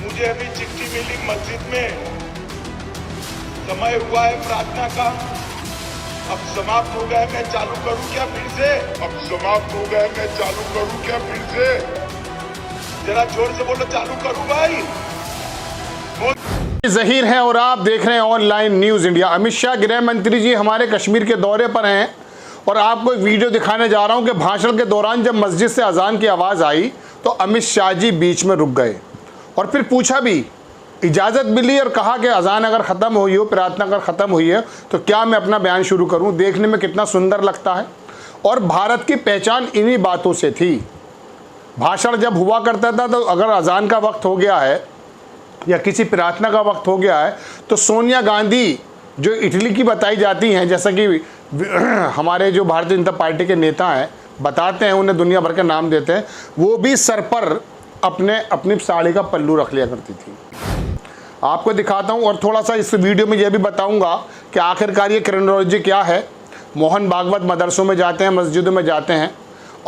मुझे अभी चिट्ठी मिली मस्जिद में, समय हुआ है प्रार्थना का, अब समाप्त हो गया, मैं चालू करूं क्या फिर से? अब समाप्त हो गया, मैं चालू करूं क्या फिर से? जरा जोर से बोलो, चालू करूं भाई? ज़हीर है और आप देख रहे हैं online news India. Amit Shah गृह मंत्री जी हमारे कश्मीर के दौरे पर हैं और आपको एक वीडियो दिखाने जा रहा हूं कि भाषण के दौरान जब मस्जिद से अजान की आवाज़ आई तो अमित शाह जी बीच में रुक गए और फिर पूछा भी, इजाज़त मिली और कहा कि अजान अगर ख़त्म हुई हो, प्रार्थना अगर ख़त्म हुई है तो क्या मैं अपना बयान शुरू करूं? देखने में कितना सुंदर लगता है। और भारत की पहचान इन्हीं बातों से थी। भाषण जब हुआ करता था तो अगर अजान का वक्त हो गया है या किसी प्रार्थना का वक्त हो गया है तो सोनिया गांधी जो इटली की बताई जाती हैं, जैसा कि हमारे जो भारतीय जनता पार्टी के नेता हैं बताते हैं, उन्हें दुनिया भर के नाम देते हैं, वो भी सर पर अपनी साड़ी का पल्लू रख लिया करती थी। आपको दिखाता हूं और थोड़ा सा इस वीडियो में यह भी बताऊंगा कि आखिरकार ये क्रोनोलॉजी क्या है। मोहन भागवत मदरसों में जाते हैं, मस्जिदों में जाते हैं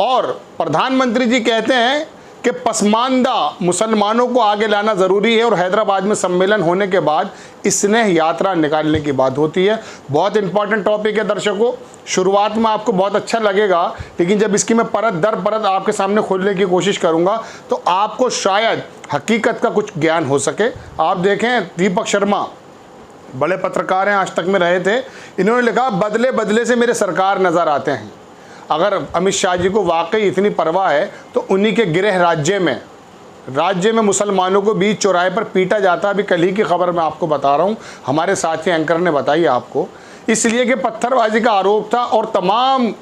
और प्रधानमंत्री जी कहते हैं कि पसमानदा मुसलमानों को आगे लाना ज़रूरी है और हैदराबाद में सम्मेलन होने के बाद स्नेह यात्रा निकालने की बात होती है। बहुत इंपॉर्टेंट टॉपिक है दर्शकों। शुरुआत में आपको बहुत अच्छा लगेगा, लेकिन जब इसकी मैं परत दर परत आपके सामने खोलने की कोशिश करूंगा तो आपको शायद हकीकत का कुछ ज्ञान हो सके। आप देखें, दीपक शर्मा बड़े पत्रकार हैं, आज तक में रहे थे, इन्होंने लिखा, बदले बदले से मेरे सरकार नज़र आते हैं। अगर अमित शाह जी को वाकई इतनी परवाह है तो उन्हीं के गृह राज्य में मुसलमानों को बीच चौराहे पर पीटा जाता है। अभी कल ही की खबर मैं आपको बता रहा हूँ, हमारे साथी एंकर ने बताई आपको, इसलिए कि पत्थरबाजी का आरोप था और तमाम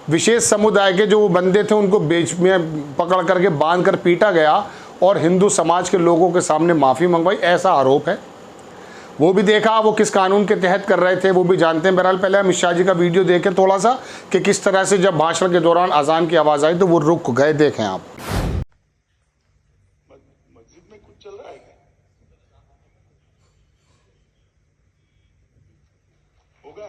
विशेष समुदाय के जो बंदे थे उनको बीच में पकड़ करके बांध कर पीटा गया और हिंदू समाज के लोगों के सामने माफ़ी मंगवाई, ऐसा आरोप है। वो भी देखा, वो किस कानून के तहत कर रहे थे वो भी जानते हैं। बहरहाल पहले अमित शाह जी का वीडियो देखें थोड़ा सा कि किस तरह से जब भाषण के दौरान अजान की आवाज़ आई तो वो रुक गए। देखें आप। मस्जिद में कुछ चल रहा है क्या? होगा?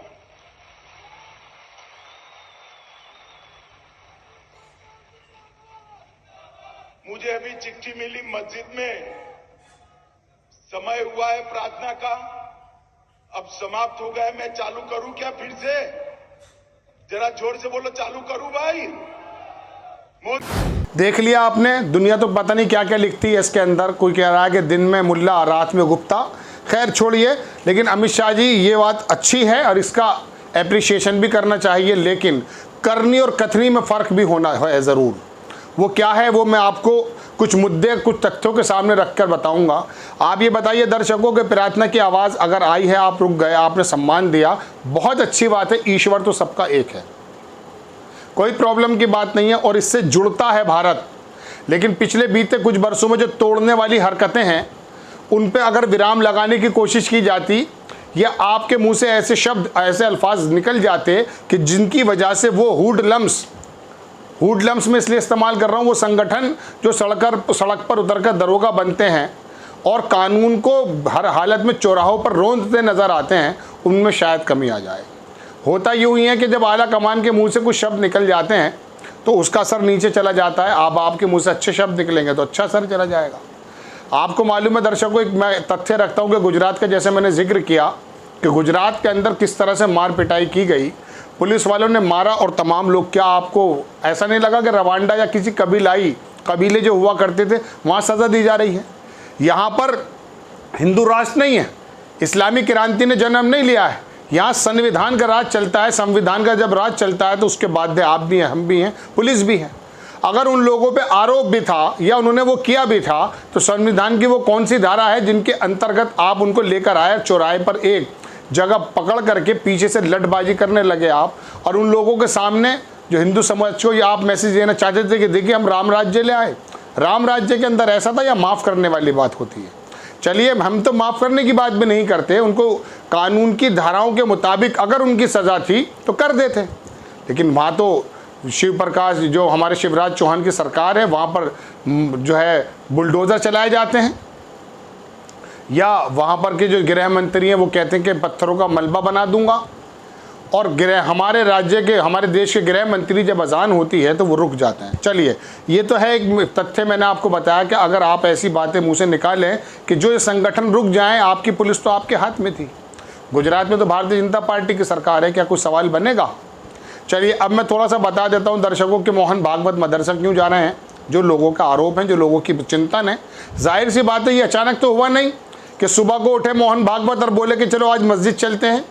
मुझे अभी चिट्ठी मिली मस्जिद में, समय हुआ है प्रार्थना का, अब समाप्त हो गया, मैं चालू करूं क्या फिर से? जरा जोर से बोलो, चालू करूं भाई? देख लिया आपने, दुनिया तो पता नहीं क्या क्या लिखती है इसके अंदर। कोई कह रहा है कि दिन में मुल्ला रात में गुप्ता। खैर छोड़िए, लेकिन अमित शाह जी ये बात अच्छी है और इसका एप्रिसिएशन भी करना चाहिए, लेकिन करनी और कथनी में फ़र्क भी होना है ज़रूर। वो क्या है वो मैं आपको कुछ मुद्दे कुछ तथ्यों के सामने रखकर बताऊंगा। आप ये बताइए दर्शकों कि प्रार्थना की आवाज़ अगर आई है, आप रुक गए, आपने सम्मान दिया, बहुत अच्छी बात है। ईश्वर तो सबका एक है, कोई प्रॉब्लम की बात नहीं है और इससे जुड़ता है भारत। लेकिन पिछले बीते कुछ वर्षों में जो तोड़ने वाली हरकतें हैं उन पे अगर विराम लगाने की कोशिश की जाती या आपके मुंह से ऐसे शब्द ऐसे अल्फाज निकल जाते कि जिनकी वजह से वो हुडलम्स में इसलिए इस्तेमाल कर रहा हूँ, वो संगठन जो सड़क पर उतर कर दरोगा बनते हैं और कानून को हर हालत में चौराहों पर रोंदते नज़र आते हैं, उनमें शायद कमी आ जाए। होता यूँ ही है कि जब आला कमान के मुंह से कुछ शब्द निकल जाते हैं तो उसका असर नीचे चला जाता है। अब आपके मुंह से अच्छे शब्द निकलेंगे तो अच्छा असर चला जाएगा। आपको मालूम है दर्शकों, एक मैं तथ्य रखता हूँ कि गुजरात का, जैसे मैंने जिक्र किया कि गुजरात के अंदर किस तरह से मार पिटाई की गई, पुलिस वालों ने मारा और तमाम लोग, क्या आपको ऐसा नहीं लगा कि रवांडा या किसी कबीले जो हुआ करते थे वहाँ सज़ा दी जा रही है? यहाँ पर हिंदू राष्ट्र नहीं है, इस्लामी क्रांति ने जन्म नहीं लिया है, यहाँ संविधान का राज चलता है। संविधान का जब राज चलता है तो उसके बाद आप भी हैं, हम भी हैं, पुलिस भी है। अगर उन लोगों पे आरोप भी था या उन्होंने वो किया भी था तो संविधान की वो कौन सी धारा है जिनके अंतर्गत आप उनको लेकर आए चौराहे पर एक जगह पकड़ करके पीछे से लटबाजी करने लगे आप, और उन लोगों के सामने जो हिंदू समाज को या आप मैसेज देना चाहते थे कि देखिए हम राम राज्य ले आए। राम राज्य के अंदर ऐसा था या माफ़ करने वाली बात होती है? चलिए, हम तो माफ़ करने की बात भी नहीं करते, उनको कानून की धाराओं के मुताबिक अगर उनकी सज़ा थी तो कर देते। लेकिन वहाँ तो शिव प्रकाश, जो हमारे शिवराज चौहान की सरकार है, वहाँ पर जो है बुलडोज़र चलाए जाते हैं, या वहाँ पर के जो गृह मंत्री हैं वो कहते हैं कि पत्थरों का मलबा बना दूंगा। और हमारे राज्य के, हमारे देश के गृह मंत्री जब अजान होती है तो वो रुक जाते हैं। चलिए, ये तो है एक तथ्य मैंने आपको बताया कि अगर आप ऐसी बातें मुंह से निकालें कि जो ये संगठन रुक जाएं, आपकी पुलिस तो आपके हाथ में थी। गुजरात में तो भारतीय जनता पार्टी की सरकार है, क्या कोई सवाल बनेगा? चलिए, अब मैं थोड़ा सा बता देता हूँ दर्शकों के मोहन भागवत मदरसा क्यों जा रहे हैं। जो लोगों का आरोप है, जो लोगों की चिंतन है, जाहिर सी बात है ये अचानक तो हुआ नहीं कि सुबह को उठे मोहन भागवत और बोले कि चलो आज मस्जिद चलते हैं।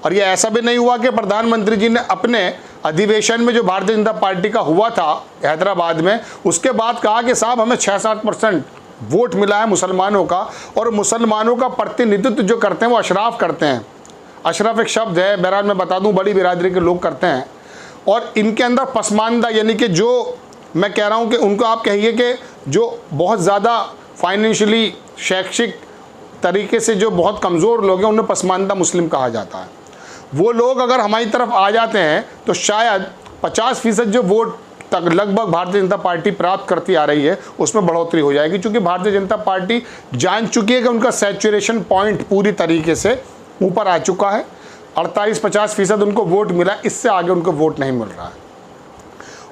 और ये ऐसा भी नहीं हुआ कि प्रधानमंत्री जी ने अपने अधिवेशन में जो भारतीय जनता पार्टी का हुआ था हैदराबाद में, उसके बाद कहा कि साहब हमें 6-7% वोट मिला है मुसलमानों का, और मुसलमानों का प्रतिनिधित्व जो करते हैं वो अशराफ करते हैं। अशराफ एक शब्द है, बहरहाल मैं बता दूं, बड़ी बिरादरी के लोग करते हैं। और इनके अंदर पसमानदा, यानी कि जो मैं कह रहा हूं कि उनको आप कहिए कि जो बहुत ज़्यादा फाइनेंशियली, शैक्षिक तरीके से जो बहुत कमज़ोर लोग हैं, उन्हें पसमानदा मुस्लिम कहा जाता है। वो लोग अगर हमारी तरफ आ जाते हैं तो शायद 50% जो वोट तक लगभग भारतीय जनता पार्टी प्राप्त करती आ रही है उसमें बढ़ोतरी हो जाएगी, क्योंकि भारतीय जनता पार्टी जान चुकी है कि उनका सैचुरेशन पॉइंट पूरी तरीके से ऊपर आ चुका है। 48-50% उनको वोट मिला, इससे आगे उनको वोट नहीं मिल रहा है।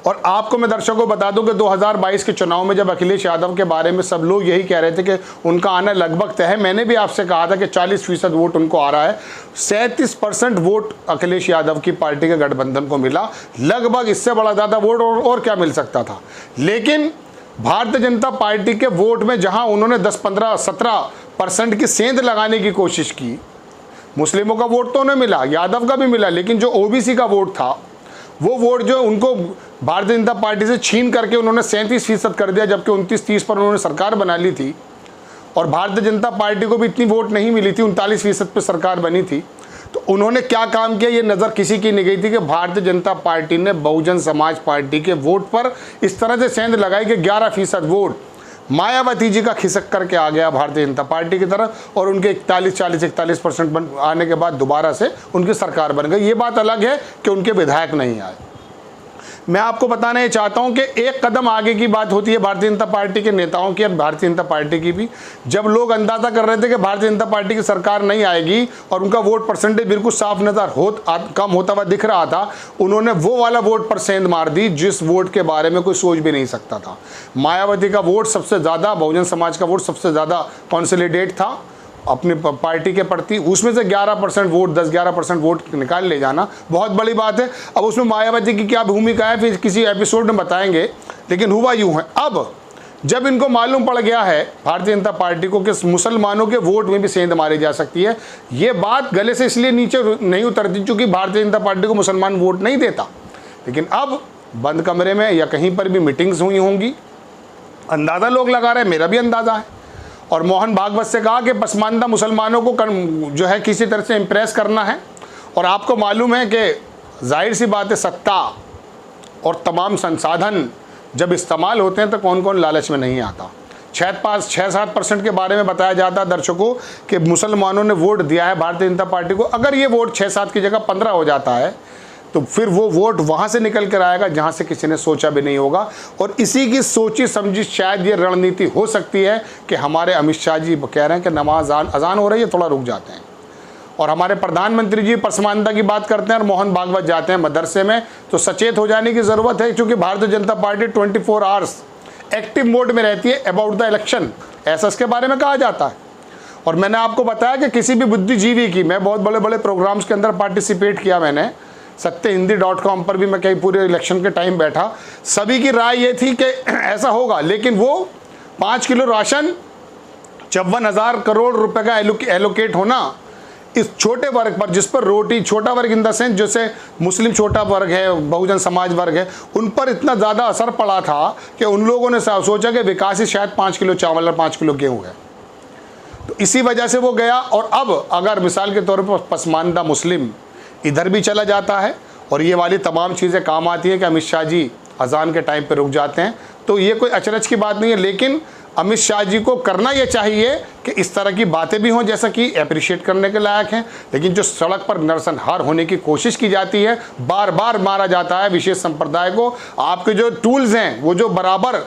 और आपको मैं दर्शकों को बता दूं कि 2022 के चुनाव में जब अखिलेश यादव के बारे में सब लोग यही कह रहे थे कि उनका आना लगभग तय है, मैंने भी आपसे कहा था कि 40% वोट उनको आ रहा है। 37% वोट अखिलेश यादव की पार्टी के गठबंधन को मिला, लगभग इससे बड़ा ज़्यादा वोट और क्या मिल सकता था। लेकिन भारतीय जनता पार्टी के वोट में जहाँ उन्होंने 10, 15, 17% की सेंध लगाने की कोशिश की, मुस्लिमों का वोट तो उन्हें मिला, यादव का भी मिला, लेकिन जो ओबीसी का वोट था वो वोट जो उनको भारतीय जनता पार्टी से छीन करके उन्होंने 37% कर दिया, जबकि 29-30 पर उन्होंने सरकार बना ली थी। और भारतीय जनता पार्टी को भी इतनी वोट नहीं मिली थी, 39% पर सरकार बनी थी। तो उन्होंने क्या काम किया, ये नज़र किसी की नहीं गई थी कि भारतीय जनता पार्टी ने बहुजन समाज पार्टी के वोट पर इस तरह से सेंध लगाई कि 11% वोट मायावती जी का खिसक करके आ गया भारतीय जनता पार्टी की तरफ, और उनके 41% आने के बाद दोबारा से उनकी सरकार बन गई। ये बात अलग है कि उनके विधायक नहीं आए। मैं आपको बताना ये चाहता हूं कि एक कदम आगे की बात होती है भारतीय जनता पार्टी के नेताओं की और भारतीय जनता पार्टी की भी। जब लोग अंदाजा कर रहे थे कि भारतीय जनता पार्टी की सरकार नहीं आएगी और उनका वोट परसेंटेज बिल्कुल साफ नजर कम होता हुआ दिख रहा था, उन्होंने वो वाला वोट पर सेंध मार दी जिस वोट के बारे में कोई सोच भी नहीं सकता था। मायावती का वोट सबसे ज़्यादा, बहुजन समाज का वोट सबसे ज़्यादा कॉन्सोलिडेट था अपनी पार्टी के प्रति, उसमें से 11% वोट, 10-11% वोट निकाल ले जाना बहुत बड़ी बात है। अब उसमें मायावती की क्या भूमिका है फिर किसी एपिसोड में बताएंगे, लेकिन हुआ यूँ है। अब जब इनको मालूम पड़ गया है भारतीय जनता पार्टी को कि मुसलमानों के वोट में भी सेंध मारी जा सकती है, ये बात गले से इसलिए नीचे नहीं उतरती क्योंकि भारतीय जनता पार्टी को मुसलमान वोट नहीं देता। लेकिन अब बंद कमरे में या कहीं पर भी मीटिंग्स हुई होंगी, अंदाज़ा लोग लगा रहे हैं, मेरा भी अंदाज़ा है। और मोहन भागवत से कहा कि पसमानदा मुसलमानों को जो है किसी तरह से इम्प्रेस करना है। और आपको मालूम है कि जाहिर सी बात है, सत्ता और तमाम संसाधन जब इस्तेमाल होते हैं तो कौन कौन लालच में नहीं आता। 6-7% के बारे में बताया जाता है दर्शकों कि मुसलमानों ने वोट दिया है भारतीय जनता पार्टी को। अगर ये वोट 6-7 की जगह 15 हो जाता है तो फिर वो वोट वहाँ से निकल कर आएगा जहाँ से किसी ने सोचा भी नहीं होगा। और इसी की सोची समझी शायद ये रणनीति हो सकती है कि हमारे अमित शाह जी कह रहे हैं कि नमाज अजान हो रही है, थोड़ा रुक जाते हैं। और हमारे प्रधानमंत्री जी पसमानदा की बात करते हैं और मोहन भागवत जाते हैं मदरसे में, तो सचेत हो जाने की ज़रूरत है, क्योंकि Bharatiya Janata party 24 hours active mode में रहती है अबाउट द इलेक्शन, ऐसा इसके बारे में कहा जाता है। और मैंने आपको बताया कि किसी भी बुद्धिजीवी की, मैं बहुत बड़े बड़े प्रोग्राम्स के अंदर पार्टिसिपेट किया, मैंने सत्यहिंदी.com पर भी मैं कई पूरे इलेक्शन के टाइम बैठा, सभी की राय ये थी कि ऐसा होगा। लेकिन वो 5 किलो राशन 54,000 करोड़ रुपए का एलोकेट होना इस छोटे वर्ग पर, जिस पर रोटी, छोटा वर्ग इन द सेंस जैसे मुस्लिम छोटा वर्ग है, बहुजन समाज वर्ग है, उन पर इतना ज़्यादा असर पड़ा था कि उन लोगों ने सोचा कि विकास ही शायद 5 किलो चावल और 5 किलो गेहूँ है। तो इसी वजह से वो गया। और अब अगर मिसाल के तौर पर पसमानदा मुस्लिम इधर भी चला जाता है और ये वाली तमाम चीज़ें काम आती हैं कि अमित शाह जी अजान के टाइम पे रुक जाते हैं, तो ये कोई अचरज की बात नहीं है। लेकिन अमित शाह जी को करना ये चाहिए कि इस तरह की बातें भी हों जैसा कि अप्रिशिएट करने के लायक हैं, लेकिन जो सड़क पर नरसंहार होने की कोशिश की जाती है, बार बार मारा जाता है विशेष संप्रदाय को, आपके जो टूल्स हैं वो जो बराबर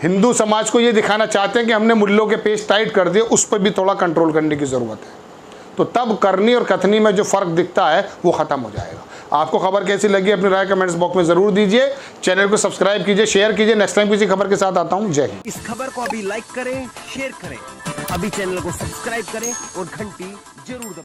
हिंदू समाज को ये दिखाना चाहते हैं कि हमने मुल्लों के पेच टाइट कर दिए, उस पर भी थोड़ा कंट्रोल करने की ज़रूरत है। तो तब करनी और कथनी में जो फ़र्क दिखता है वो ख़त्म हो जाएगा। आपको खबर कैसी लगी अपनी राय कमेंट्स बॉक्स में ज़रूर दीजिए। चैनल को सब्सक्राइब कीजिए, शेयर कीजिए। नेक्स्ट टाइम किसी खबर के साथ आता हूँ। जय हिंद। इस खबर को अभी लाइक करें, शेयर करें, अभी चैनल को सब्सक्राइब करें और घंटी जरूर दबाएं।